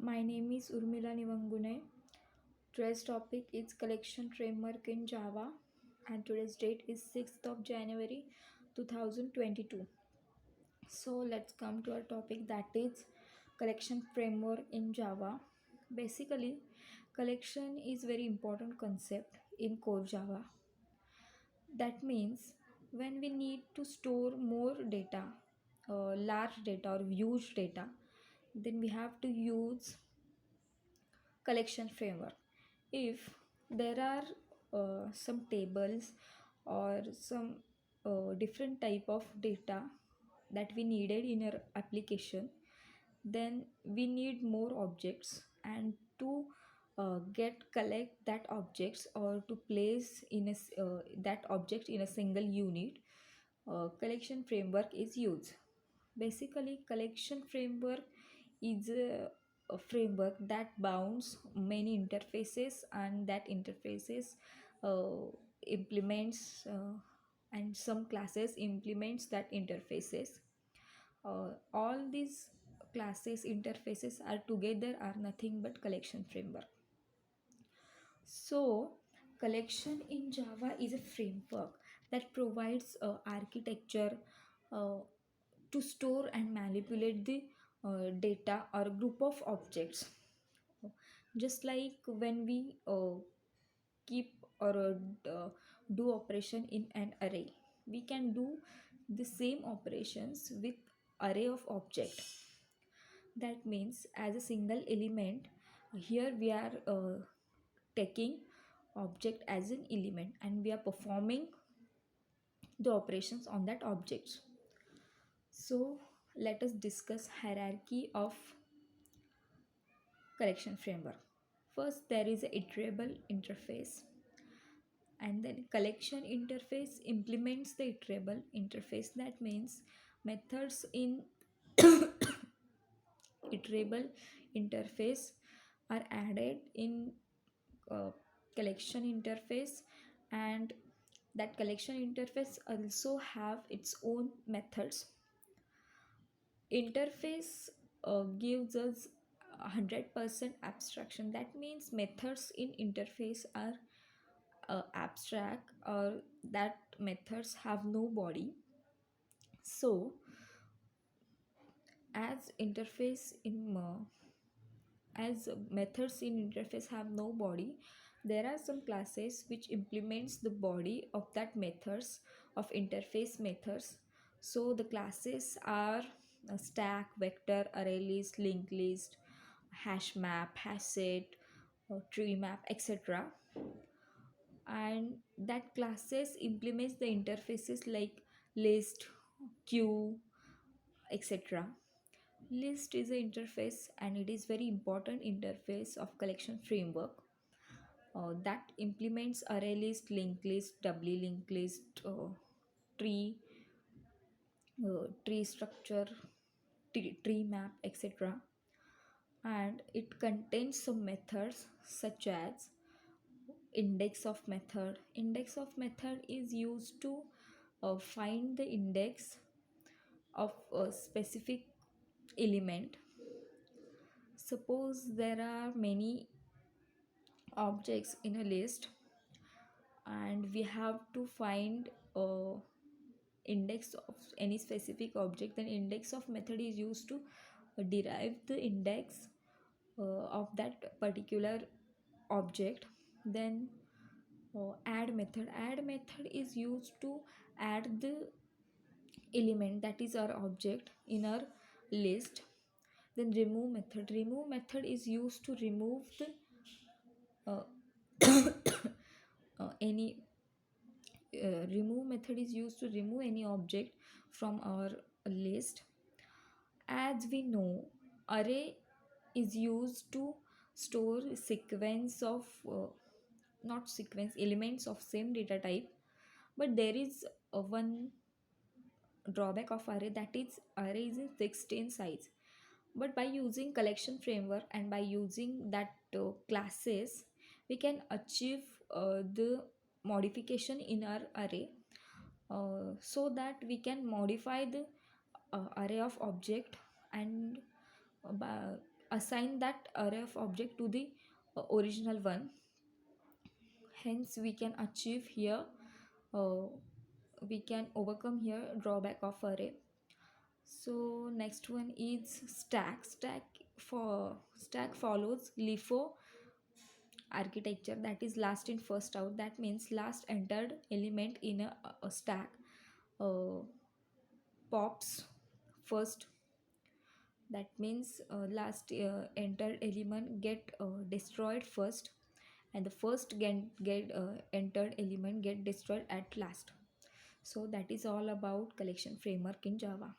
My name is Urmila Nivangune. Today's topic is collection framework in Java, and today's date is 6th of January 2022. So let's come to our topic, that is collection framework in Java. Basically, collection is very important concept in core Java. That means when we need to store more data, large data or huge data, then we have to use collection framework. If there are some tables or some different type of data that we needed in our application, then we need more objects, and to get collect that objects or to place in that object in a single unit, collection framework is used. Basically, collection framework is a framework that bounds many interfaces, and that interfaces implements and some classes implements that interfaces. All these classes interfaces are together are nothing but collection framework. So, collection in Java is a framework that provides architecture uh, to store and manipulate the data or group of objects. Just like when we keep or do operation in an array, we can do the same operations with array of object. That means as a single element, here we are taking object as an element and we are performing the operations on that object. So let us discuss hierarchy of collection framework. First, there is a iterable interface, and then collection interface implements the iterable interface. That means methods in iterable interface are added in uh, collection interface, and that collection interface also have its own methods. Interface gives us 100% abstraction. That means methods in interface are abstract, or that methods have no body. So as interface in as methods in interface have no body, there are some classes which implements the body of that methods of interface methods. So the classes are stack, vector, array list, linked list, hash map, hash set, tree map, etc. And that classes implements the interfaces like list, queue, etc. List is an interface, and it is very important interface of collection framework that implements array list, linked list, doubly linked list, tree, tree structure, tree map, etc. And it contains some methods such as index of method. Index of method is used to find the index of a specific element. Suppose there are many objects in a list, and we have to find a index of any specific object, then index of method is used to derive the index of that particular object. Then add method is used to add the element that is our object in our list. Then remove method is used to remove the uh, any remove method is used to remove any object from our list. As we know, array is used to store sequence of not sequence elements of same data type, but there is one drawback of array, that is array is in 16 size. But by using collection framework and by using that classes, we can achieve the modification in our array, so that we can modify the array of object, and assign that array of object to the original one. Hence we can achieve here, uh, we can overcome here drawback of array. So next one is stack. Stack follows LIFO architecture, that is last in first out. That means last entered element in a stack uh, pops first. That means last entered element get destroyed first, and the first get entered element get destroyed at last. So that is all about collection framework in Java.